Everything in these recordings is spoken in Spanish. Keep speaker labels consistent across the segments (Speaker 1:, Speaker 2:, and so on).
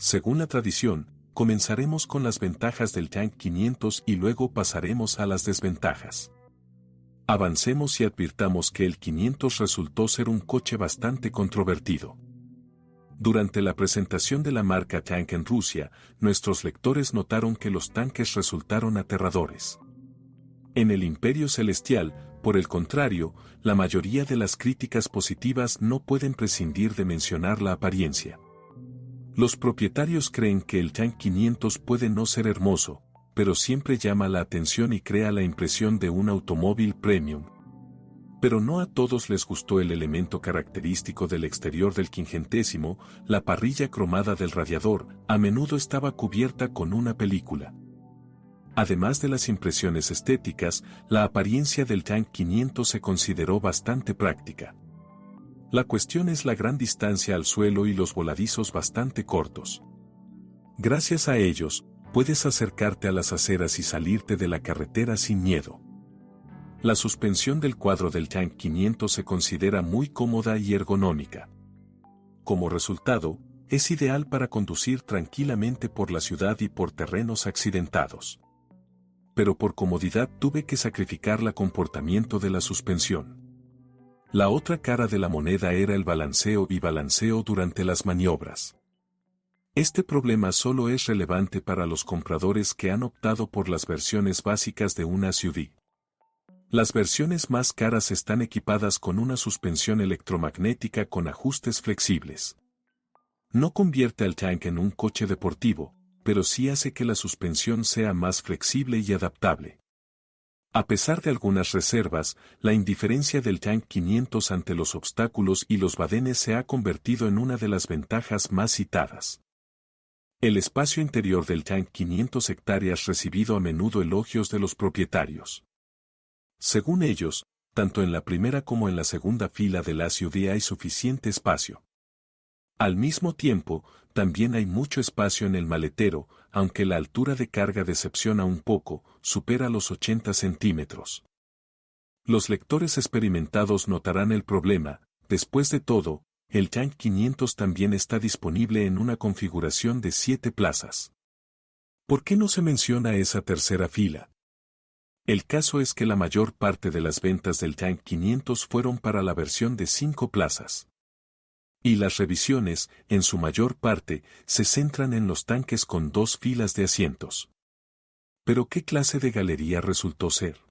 Speaker 1: Según la tradición, comenzaremos con las ventajas del Tank 500 y luego pasaremos a las desventajas. Avancemos y advirtamos que el 500 resultó ser un coche bastante controvertido. Durante la presentación de la marca Tank en Rusia, nuestros lectores notaron que los tanques resultaron aterradores. En el Imperio Celestial, por el contrario, la mayoría de las críticas positivas no pueden prescindir de mencionar la apariencia. Los propietarios creen que el Tank 500 puede no ser hermoso, pero siempre llama la atención y crea la impresión de un automóvil premium. Pero no a todos les gustó el elemento característico del exterior del 500, la parrilla cromada del radiador, a menudo estaba cubierta con una película. Además de las impresiones estéticas, la apariencia del Tank 500 se consideró bastante práctica. La cuestión es la gran distancia al suelo y los voladizos bastante cortos. Gracias a ellos, puedes acercarte a las aceras y salirte de la carretera sin miedo. La suspensión del cuadro del Tank 500 se considera muy cómoda y ergonómica. Como resultado, es ideal para conducir tranquilamente por la ciudad y por terrenos accidentados. Pero por comodidad tuve que sacrificar el comportamiento de la suspensión. La otra cara de la moneda era el balanceo y balanceo durante las maniobras. Este problema solo es relevante para los compradores que han optado por las versiones básicas de una SUV. Las versiones más caras están equipadas con una suspensión electromagnética con ajustes flexibles. No convierte al Tank en un coche deportivo, pero sí hace que la suspensión sea más flexible y adaptable. A pesar de algunas reservas, la indiferencia del Tank 500 ante los obstáculos y los badenes se ha convertido en una de las ventajas más citadas. El espacio interior del Tank 500 hectáreas recibido a menudo elogios de los propietarios. Según ellos, tanto en la primera como en la segunda fila del SUV hay suficiente espacio. Al mismo tiempo, también hay mucho espacio en el maletero, aunque la altura de carga decepciona un poco, supera los 80 centímetros. Los lectores experimentados notarán el problema. Después de todo, el Tank 500 también está disponible en una configuración de 7 plazas. ¿Por qué no se menciona esa tercera fila? El caso es que la mayor parte de las ventas del Tank 500 fueron para la versión de 5 plazas. Y las revisiones, en su mayor parte, se centran en los tanques con 2 filas de asientos. ¿Pero qué clase de galería resultó ser?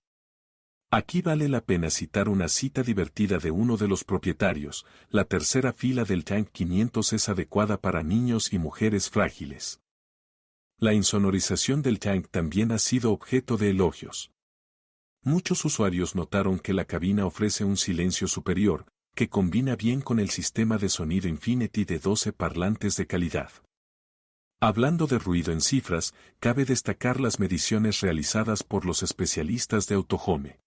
Speaker 1: Aquí vale la pena citar una cita divertida de uno de los propietarios: la tercera fila del Tank 500 es adecuada para niños y mujeres frágiles. La insonorización del Tank también ha sido objeto de elogios. Muchos usuarios notaron que la cabina ofrece un silencio superior, que combina bien con el sistema de sonido Infinity de 12 parlantes de calidad. Hablando de ruido en cifras, cabe destacar las mediciones realizadas por los especialistas de Autohome.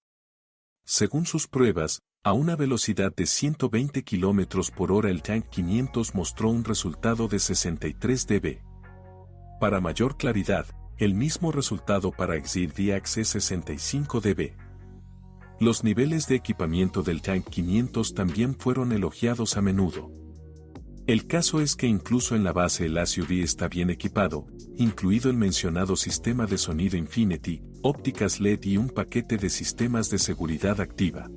Speaker 1: Según sus pruebas, a una velocidad de 120 km por hora el Tank 500 mostró un resultado de 63 dB. Para mayor claridad, el mismo resultado para Exit DX es 65 dB. Los niveles de equipamiento del Tank 500 también fueron elogiados a menudo. El caso es que incluso en la base el SUV está bien equipado, incluido el mencionado sistema de sonido Infinity, ópticas LED y un paquete de sistemas de seguridad activa.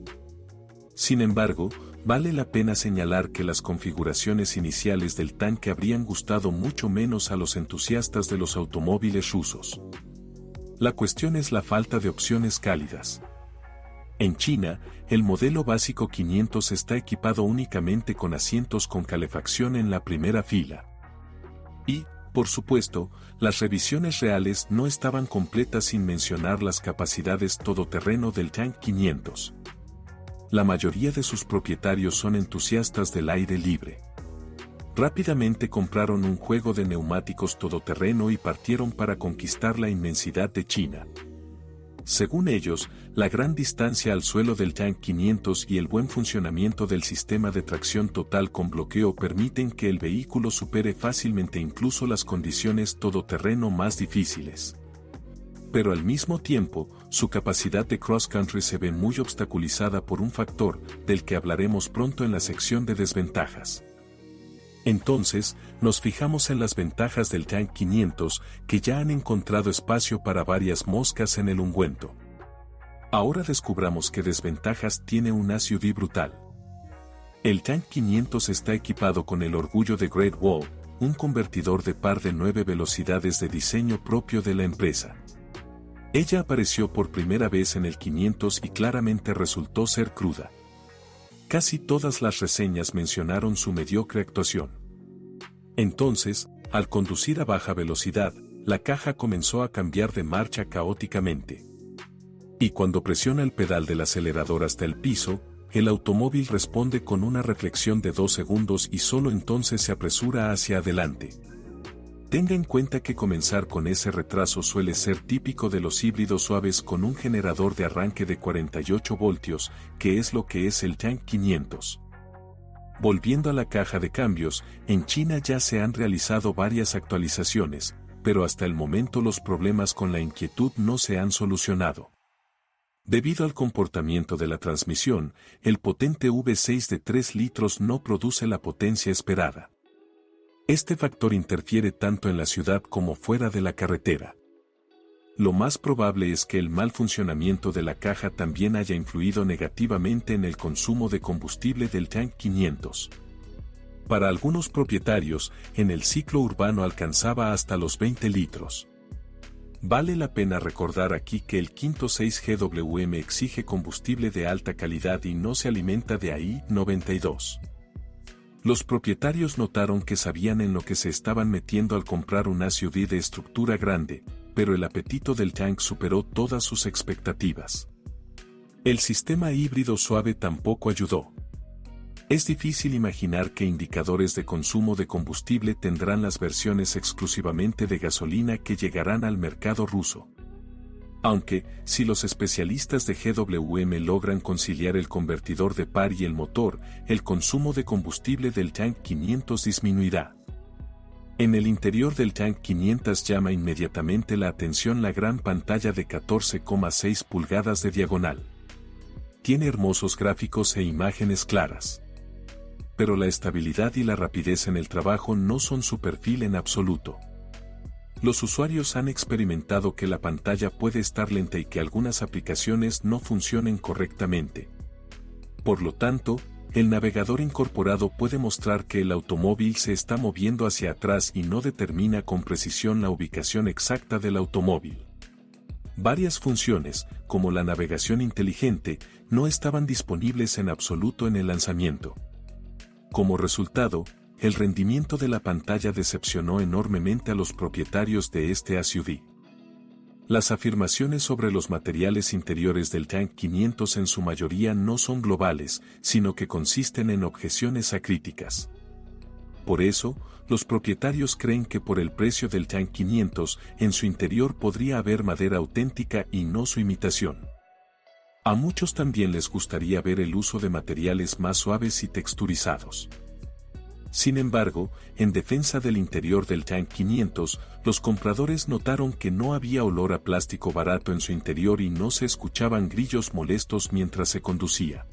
Speaker 1: Sin embargo, vale la pena señalar que las configuraciones iniciales del tanque habrían gustado mucho menos a los entusiastas de los automóviles rusos. La cuestión es la falta de opciones cálidas. En China, el modelo básico 500 está equipado únicamente con asientos con calefacción en la primera fila. Y, por supuesto, las revisiones reales no estaban completas sin mencionar las capacidades todoterreno del Tank 500. La mayoría de sus propietarios son entusiastas del aire libre. Rápidamente compraron un juego de neumáticos todoterreno y partieron para conquistar la inmensidad de China. Según ellos, la gran distancia al suelo del Tank 500 y el buen funcionamiento del sistema de tracción total con bloqueo permiten que el vehículo supere fácilmente incluso las condiciones todoterreno más difíciles. Pero al mismo tiempo, su capacidad de cross-country se ve muy obstaculizada por un factor, del que hablaremos pronto en la sección de desventajas. Entonces, nos fijamos en las ventajas del Tank 500, que ya han encontrado espacio para varias moscas en el ungüento. Ahora descubramos qué desventajas tiene un SUV brutal. El Tank 500 está equipado con el orgullo de Great Wall, un convertidor de par de 9 velocidades de diseño propio de la empresa. Ella apareció por primera vez en el 500 y claramente resultó ser cruda. Casi todas las reseñas mencionaron su mediocre actuación. Entonces, al conducir a baja velocidad, la caja comenzó a cambiar de marcha caóticamente. Y cuando presiona el pedal del acelerador hasta el piso, el automóvil responde con una reflexión de 2 segundos y solo entonces se apresura hacia adelante. Tenga en cuenta que comenzar con ese retraso suele ser típico de los híbridos suaves con un generador de arranque de 48 voltios, que es lo que es el Tank 500. Volviendo a la caja de cambios, en China ya se han realizado varias actualizaciones, pero hasta el momento los problemas con la inquietud no se han solucionado. Debido al comportamiento de la transmisión, el potente V6 de 3 litros no produce la potencia esperada. Este factor interfiere tanto en la ciudad como fuera de la carretera. Lo más probable es que el mal funcionamiento de la caja también haya influido negativamente en el consumo de combustible del Tank 500. Para algunos propietarios, en el ciclo urbano alcanzaba hasta los 20 litros. Vale la pena recordar aquí que el 506 GWM exige combustible de alta calidad y no se alimenta de AI-92. Los propietarios notaron que sabían en lo que se estaban metiendo al comprar un SUV de estructura grande, pero el apetito del Tank superó todas sus expectativas. El sistema híbrido suave tampoco ayudó. Es difícil imaginar qué indicadores de consumo de combustible tendrán las versiones exclusivamente de gasolina que llegarán al mercado ruso. Aunque, si los especialistas de GWM logran conciliar el convertidor de par y el motor, el consumo de combustible del Tank 500 disminuirá. En el interior del Tank 500 llama inmediatamente la atención la gran pantalla de 14,6 pulgadas de diagonal. Tiene hermosos gráficos e imágenes claras. Pero la estabilidad y la rapidez en el trabajo no son su perfil en absoluto. Los usuarios han experimentado que la pantalla puede estar lenta y que algunas aplicaciones no funcionen correctamente. Por lo tanto, el navegador incorporado puede mostrar que el automóvil se está moviendo hacia atrás y no determina con precisión la ubicación exacta del automóvil. Varias funciones, como la navegación inteligente, no estaban disponibles en absoluto en el lanzamiento. Como resultado, el rendimiento de la pantalla decepcionó enormemente a los propietarios de este SUV. Las afirmaciones sobre los materiales interiores del Tank 500 en su mayoría no son globales, sino que consisten en objeciones acríticas. Por eso, los propietarios creen que por el precio del Tank 500, en su interior podría haber madera auténtica y no su imitación. A muchos también les gustaría ver el uso de materiales más suaves y texturizados. Sin embargo, en defensa del interior del Tank 500, los compradores notaron que no había olor a plástico barato en su interior y no se escuchaban grillos molestos mientras se conducía.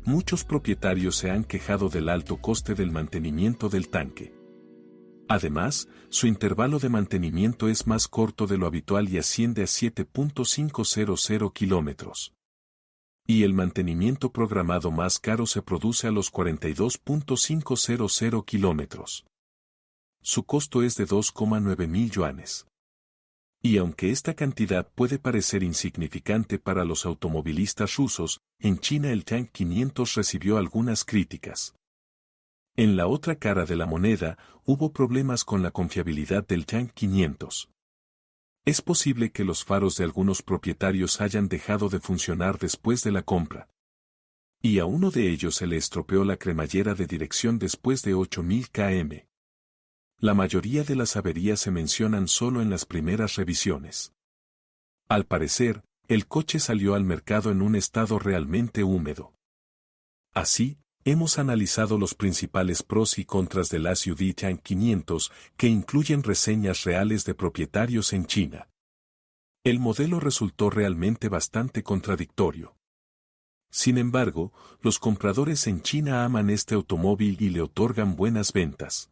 Speaker 1: Muchos propietarios se han quejado del alto coste del mantenimiento del tanque. Además, su intervalo de mantenimiento es más corto de lo habitual y asciende a 7.500 kilómetros. Y el mantenimiento programado más caro se produce a los 42.500 kilómetros. Su costo es de 2,9 mil yuanes. Y aunque esta cantidad puede parecer insignificante para los automovilistas rusos, en China el Tank 500 recibió algunas críticas. En la otra cara de la moneda, hubo problemas con la confiabilidad del Tank 500. Es posible que los faros de algunos propietarios hayan dejado de funcionar después de la compra. Y a uno de ellos se le estropeó la cremallera de dirección después de 8.000 km. La mayoría de las averías se mencionan solo en las primeras revisiones. Al parecer, el coche salió al mercado en un estado realmente húmedo. Así, hemos analizado los principales pros y contras del SUV Tank 500, que incluyen reseñas reales de propietarios en China. El modelo resultó realmente bastante contradictorio. Sin embargo, los compradores en China aman este automóvil y le otorgan buenas ventas.